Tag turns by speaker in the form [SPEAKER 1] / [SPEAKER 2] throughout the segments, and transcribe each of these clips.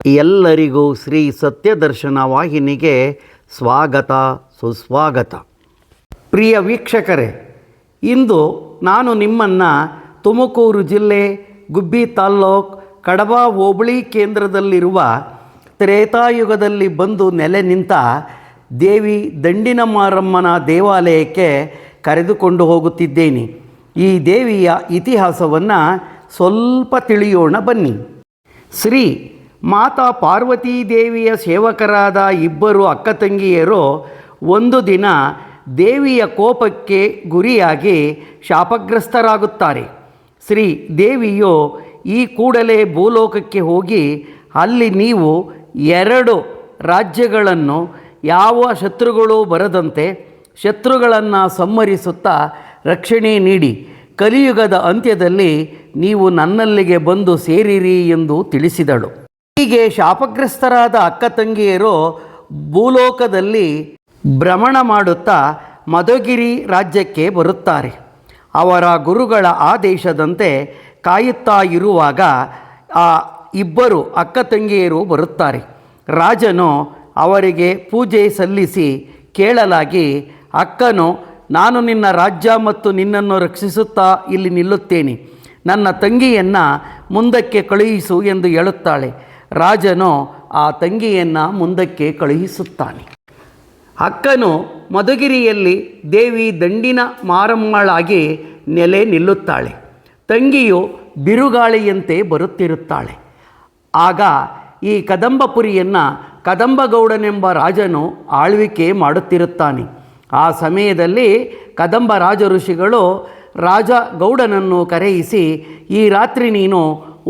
[SPEAKER 1] ಎಲ್ಲರಿಗೂ ಶ್ರೀ ಸತ್ಯದರ್ಶನ ವಾಹಿನಿಗೆ ಸ್ವಾಗತ ಸುಸ್ವಾಗತ. ಪ್ರಿಯ ವೀಕ್ಷಕರೇ, ಇಂದು ನಾನು ನಿಮ್ಮನ್ನು ತುಮಕೂರು ಜಿಲ್ಲೆ ಗುಬ್ಬಿ ತಾಲ್ಲೂಕು ಕಡಬ ಹೋಬಳಿ ಕೇಂದ್ರದಲ್ಲಿರುವ ತ್ರೇತಾಯುಗದಲ್ಲಿ ಬಂದು ನೆಲೆ ನಿಂತ ದೇವಿ ದಂಡಿನ ಮಾರಮ್ಮನ ದೇವಾಲಯಕ್ಕೆ ಕರೆದುಕೊಂಡು ಹೋಗುತ್ತಿದ್ದೇನೆ. ಈ ದೇವಿಯ ಇತಿಹಾಸವನ್ನು ಸ್ವಲ್ಪ ತಿಳಿಯೋಣ ಬನ್ನಿ. ಶ್ರೀ ಮಾತಾ ಪಾರ್ವತೀ ದೇವಿಯ ಸೇವಕರಾದ ಇಬ್ಬರು ಅಕ್ಕ ತಂಗಿಯರು ಒಂದು ದಿನ ದೇವಿಯ ಕೋಪಕ್ಕೆ ಗುರಿಯಾಗಿ ಶಾಪಗ್ರಸ್ತರಾಗುತ್ತಾರೆ. ಶ್ರೀ ದೇವಿಯು ಈ ಕೂಡಲೇ ಭೂಲೋಕಕ್ಕೆ ಹೋಗಿ ಅಲ್ಲಿ ನೀವು 2 ರಾಜ್ಯಗಳನ್ನು ಯಾವ ಶತ್ರುಗಳು ಬರದಂತೆ ಶತ್ರುಗಳನ್ನು ಸಂಹರಿಸುತ್ತಾ ರಕ್ಷಣೆ ನೀಡಿ ಕಲಿಯುಗದ ಅಂತ್ಯದಲ್ಲಿ ನೀವು ನನ್ನಲ್ಲಿಗೆ ಬಂದು ಸೇರಿರಿ ಎಂದು ತಿಳಿಸಿದಳು. ಹೀಗೆ ಶಾಪಗ್ರಸ್ತರಾದ ಅಕ್ಕ ತಂಗಿಯರು ಭೂಲೋಕದಲ್ಲಿ ಭ್ರಮಣ ಮಾಡುತ್ತಾ ಮಧುಗಿರಿ ರಾಜ್ಯಕ್ಕೆ ಬರುತ್ತಾರೆ. ಅವರ ಗುರುಗಳ ಆದೇಶದಂತೆ ಕಾಯುತ್ತಾ ಇರುವಾಗ ಆ ಇಬ್ಬರು ಅಕ್ಕ ತಂಗಿಯರು ಬರುತ್ತಾರೆ. ರಾಜನು ಅವರಿಗೆ ಪೂಜೆ ಸಲ್ಲಿಸಿ ಕೇಳಲಾಗಿ, ಅಕ್ಕನು ನಾನು ನಿನ್ನ ರಾಜ್ಯ ಮತ್ತು ನಿನ್ನನ್ನು ರಕ್ಷಿಸುತ್ತಾ ಇಲ್ಲಿ ನಿಲ್ಲುತ್ತೇನೆ, ನನ್ನ ತಂಗಿಯನ್ನು ಮುಂದಕ್ಕೆ ಕಳುಹಿಸು ಎಂದು ಹೇಳುತ್ತಾಳೆ. ರಾಜನು ಆ ತಂಗಿಯನ್ನು ಮುಂದಕ್ಕೆ ಕಳುಹಿಸುತ್ತಾನೆ. ಅಕ್ಕನು ಮಧುಗಿರಿಯಲ್ಲಿ ದೇವಿ ದಂಡಿನ ಮಾರಮ್ಮಳಾಗಿ ನೆಲೆ ನಿಲ್ಲುತ್ತಾಳೆ. ತಂಗಿಯು ಬಿರುಗಾಳಿಯಂತೆ ಬರುತ್ತಿರುತ್ತಾಳೆ. ಆಗ ಈ ಕದಂಬಪುರಿಯನ್ನು ಕದಂಬಗೌಡನೆಂಬ ರಾಜನು ಆಳ್ವಿಕೆ ಮಾಡುತ್ತಿರುತ್ತಾನೆ. ಆ ಸಮಯದಲ್ಲಿ ಕದಂಬ ರಾಜ ಋಷಿಗಳು ರಾಜ ಗೌಡನನ್ನು ಕರೆಯಿಸಿ, ಈ ರಾತ್ರಿ ನೀನು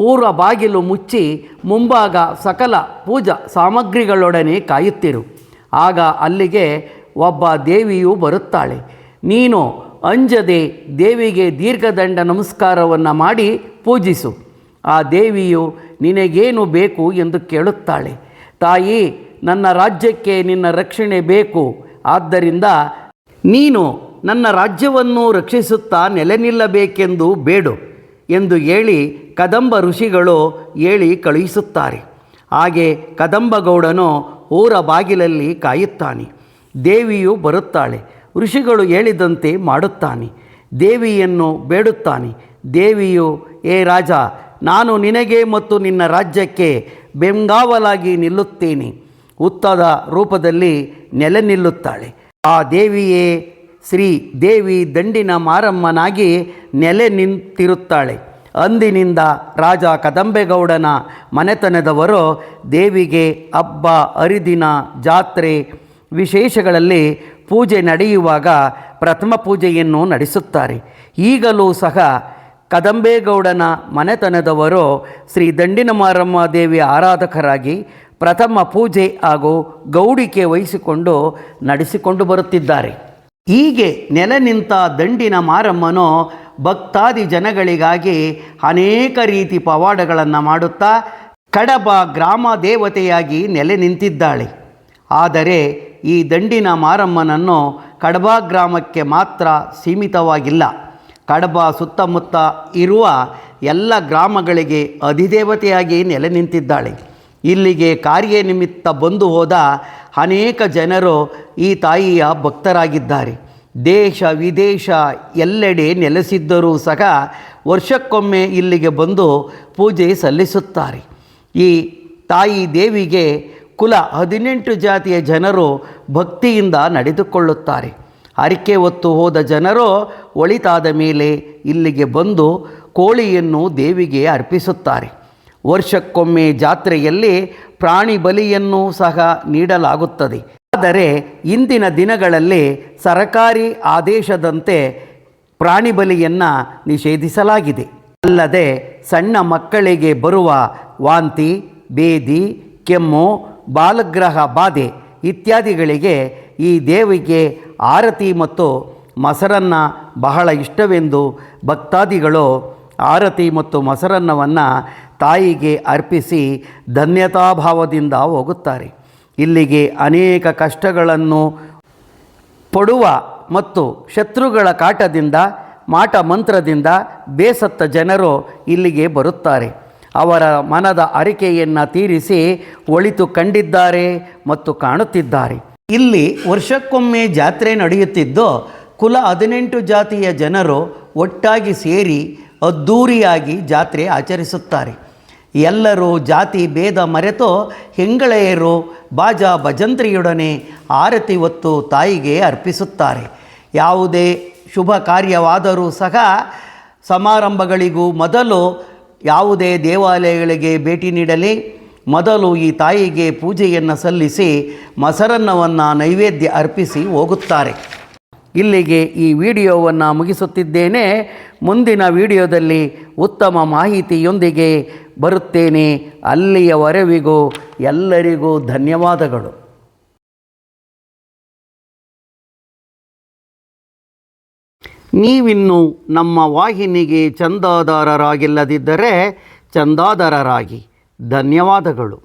[SPEAKER 1] ಊರ ಬಾಗಿಲು ಮುಚ್ಚಿ ಮುಂಭಾಗ ಸಕಲ ಪೂಜಾ ಸಾಮಗ್ರಿಗಳೊಡನೆ ಕಾಯುತ್ತಿರು. ಆಗ ಅಲ್ಲಿಗೆ ಒಬ್ಬ ದೇವಿಯು ಬರುತ್ತಾಳೆ. ನೀನು ಅಂಜದೆ ದೇವಿಗೆ ದೀರ್ಘದಂಡ ನಮಸ್ಕಾರವನ್ನು ಮಾಡಿ ಪೂಜಿಸು. ಆ ದೇವಿಯು ನಿನಗೇನು ಬೇಕು ಎಂದು ಕೇಳುತ್ತಾಳೆ. ತಾಯಿ, ನನ್ನ ರಾಜ್ಯಕ್ಕೆ ನಿನ್ನ ರಕ್ಷಣೆ ಬೇಕು, ಆದ್ದರಿಂದ ನೀನು ನನ್ನ ರಾಜ್ಯವನ್ನು ರಕ್ಷಿಸುತ್ತಾ ನೆಲೆ ನಿಲ್ಲಬೇಕೆಂದು ಬೇಡು ಎಂದು ಹೇಳಿ ಕದಂಬ ಋಷಿಗಳು ಹೇಳಿ ಕಳುಹಿಸುತ್ತಾರೆ. ಹಾಗೆ ಕದಂಬಗೌಡನು ಊರ ಬಾಗಿಲಲ್ಲಿ ಕಾಯುತ್ತಾನೆ. ದೇವಿಯು ಬರುತ್ತಾಳೆ. ಋಷಿಗಳು ಹೇಳಿದಂತೆ ಮಾಡುತ್ತಾನೆ. ದೇವಿಯನ್ನು ಬೇಡುತ್ತಾನೆ. ದೇವಿಯು, ಏ ರಾಜ, ನಾನು ನಿನಗೆ ಮತ್ತು ನಿನ್ನ ರಾಜ್ಯಕ್ಕೆ ಬೆಂಗಾವಲಾಗಿ ನಿಲ್ಲುತ್ತೇನೆ ಉತ್ತದ ರೂಪದಲ್ಲಿ ನೆಲೆ ನಿಲ್ಲುತ್ತಾಳೆ. ಆ ದೇವಿಯೇ ಶ್ರೀ ದೇವಿ ದಂಡಿನ ಮಾರಮ್ಮನಾಗಿ ನೆಲೆ ನಿಂತಿರುತ್ತಾಳೆ. ಅಂದಿನಿಂದ ರಾಜ ಕದಂಬೆಗೌಡನ ಮನೆತನದವರು ದೇವಿಗೆ ಹಬ್ಬ ಹರಿದಿನ ಜಾತ್ರೆ ವಿಶೇಷಗಳಲ್ಲಿ ಪೂಜೆ ನಡೆಯುವಾಗ ಪ್ರಥಮ ಪೂಜೆಯನ್ನು ನಡೆಸುತ್ತಾರೆ. ಈಗಲೂ ಸಹ ಕದಂಬೇಗೌಡನ ಮನೆತನದವರು ಶ್ರೀ ದಂಡಿನ ಮಾರಮ್ಮ ದೇವಿಯ ಆರಾಧಕರಾಗಿ ಪ್ರಥಮ ಪೂಜೆ ಹಾಗೂ ಗೌಡಿಕೆ ವಹಿಸಿಕೊಂಡು ನಡೆಸಿಕೊಂಡು ಬರುತ್ತಿದ್ದಾರೆ. ಹೀಗೆ ನೆಲೆ ನಿಂತ ದಂಡಿನ ಮಾರಮ್ಮನು ಭಕ್ತಾದಿ ಜನಗಳಿಗಾಗಿ ಅನೇಕ ರೀತಿ ಪವಾಡಗಳನ್ನು ಮಾಡುತ್ತಾ ಕಡಬ ಗ್ರಾಮ ದೇವತೆಯಾಗಿ ನೆಲೆ ನಿಂತಿದ್ದಾಳೆ. ಆದರೆ ಈ ದಂಡಿನ ಮಾರಮ್ಮನನ್ನು ಕಡಬ ಗ್ರಾಮಕ್ಕೆ ಮಾತ್ರ ಸೀಮಿತವಾಗಿಲ್ಲ, ಕಡಬ ಸುತ್ತಮುತ್ತ ಇರುವ ಎಲ್ಲ ಗ್ರಾಮಗಳಿಗೆ ಅಧಿದೇವತೆಯಾಗಿ ನೆಲೆ ನಿಂತಿದ್ದಾಳೆ. ಇಲ್ಲಿಗೆ ಕಾರ್ಯನಿಮಿತ್ತ ಬಂದು ಹೋದ ಅನೇಕ ಜನರು ಈ ತಾಯಿಯ ಭಕ್ತರಾಗಿದ್ದಾರೆ. ದೇಶ ವಿದೇಶ ಎಲ್ಲೆಡೆ ನೆಲೆಸಿದ್ದರೂ ಸಹ ವರ್ಷಕ್ಕೊಮ್ಮೆ ಇಲ್ಲಿಗೆ ಬಂದು ಪೂಜೆ ಸಲ್ಲಿಸುತ್ತಾರೆ. ಈ ತಾಯಿ ದೇವಿಗೆ ಕುಲ 18 ಜಾತಿಯ ಜನರು ಭಕ್ತಿಯಿಂದ ನಡೆದುಕೊಳ್ಳುತ್ತಾರೆ. ಹರಕೆ ಹೊತ್ತು ಹೋದ ಜನರು ಒಳಿತಾದ ಮೇಲೆ ಇಲ್ಲಿಗೆ ಬಂದು ಕೋಳಿಯನ್ನು ದೇವಿಗೆ ಅರ್ಪಿಸುತ್ತಾರೆ. ವರ್ಷಕ್ಕೊಮ್ಮೆ ಜಾತ್ರೆಯಲ್ಲಿ ಪ್ರಾಣಿ ಬಲಿಯನ್ನು ಸಹ ನೀಡಲಾಗುತ್ತದೆ. ಆದರೆ ಇಂದಿನ ದಿನಗಳಲ್ಲಿ ಸರಕಾರಿ ಆದೇಶದಂತೆ ಪ್ರಾಣಿ ಬಲಿಯನ್ನು ನಿಷೇಧಿಸಲಾಗಿದೆ. ಅಲ್ಲದೆ ಸಣ್ಣ ಮಕ್ಕಳಿಗೆ ಬರುವ ವಾಂತಿ, ಬೇದಿ, ಕೆಮ್ಮು, ಬಾಲಗ್ರಹ ಬಾಧೆ ಇತ್ಯಾದಿಗಳಿಗೆ ಈ ದೇವಿಗೆ ಆರತಿ ಮತ್ತು ಮೊಸರನ್ನು ಬಹಳ ಇಷ್ಟವೆಂದು ಭಕ್ತಾದಿಗಳು ಆರತಿ ಮತ್ತು ಮೊಸರನ್ನವನ್ನು ತಾಯಿಗೆ ಅರ್ಪಿಸಿ ಧನ್ಯತಾಭಾವದಿಂದ ಹೋಗುತ್ತಾರೆ. ಇಲ್ಲಿಗೆ ಅನೇಕ ಕಷ್ಟಗಳನ್ನು ಪಡುವ ಮತ್ತು ಶತ್ರುಗಳ ಕಾಟದಿಂದ ಮಾಟ ಮಂತ್ರದಿಂದ ಬೇಸತ್ತ ಜನರು ಇಲ್ಲಿಗೆ ಬರುತ್ತಾರೆ. ಅವರ ಮನದ ಅರಿಕೆಯನ್ನು ತೀರಿಸಿ ಒಳಿತು ಕಂಡಿದ್ದಾರೆ ಮತ್ತು ಕಾಣುತ್ತಿದ್ದಾರೆ. ಇಲ್ಲಿ ವರ್ಷಕ್ಕೊಮ್ಮೆ ಜಾತ್ರೆ ನಡೆಯುತ್ತಿದ್ದು ಕುಲ 18 ಜಾತಿಯ ಜನರು ಒಟ್ಟಾಗಿ ಸೇರಿ ಅದ್ಧೂರಿಯಾಗಿ ಜಾತ್ರೆ ಆಚರಿಸುತ್ತಾರೆ. ಎಲ್ಲರೂ ಜಾತಿ ಭೇದ ಮರೆತು ಹೆಂಗಳೆಯರು ಬಾಜಾ ಭಜಂತ್ರಿಯೊಡನೆ ಆರತಿ ಹೊತ್ತು ತಾಯಿಗೆ ಅರ್ಪಿಸುತ್ತಾರೆ. ಯಾವುದೇ ಶುಭ ಕಾರ್ಯವಾದರೂ ಸಹ ಸಮಾರಂಭಗಳಿಗೂ ಮೊದಲು ಯಾವುದೇ ದೇವಾಲಯಗಳಿಗೆ ಭೇಟಿ ನೀಡಲಿ ಮೊದಲು ಈ ತಾಯಿಗೆ ಪೂಜೆಯನ್ನು ಸಲ್ಲಿಸಿ ಮೊಸರನ್ನವನ್ನು ನೈವೇದ್ಯ ಅರ್ಪಿಸಿ ಹೋಗುತ್ತಾರೆ. ಇಲ್ಲಿಗೆ ಈ ವಿಡಿಯೋವನ್ನು ಮುಗಿಸುತ್ತಿದ್ದೇನೆ. ಮುಂದಿನ ವಿಡಿಯೋದಲ್ಲಿ ಉತ್ತಮ ಮಾಹಿತಿಯೊಂದಿಗೆ ಬರುತ್ತೇನೆ. ಅಲ್ಲಿಯವರೆವಿಗೂ ಎಲ್ಲರಿಗೂ ಧನ್ಯವಾದಗಳು. ನೀವಿನ್ನು ನಮ್ಮ ವಾಹಿನಿಗೆ ಚಂದಾದಾರರಾಗಿಲ್ಲದಿದ್ದರೆ ಚಂದಾದಾರರಾಗಿ. ಧನ್ಯವಾದಗಳು.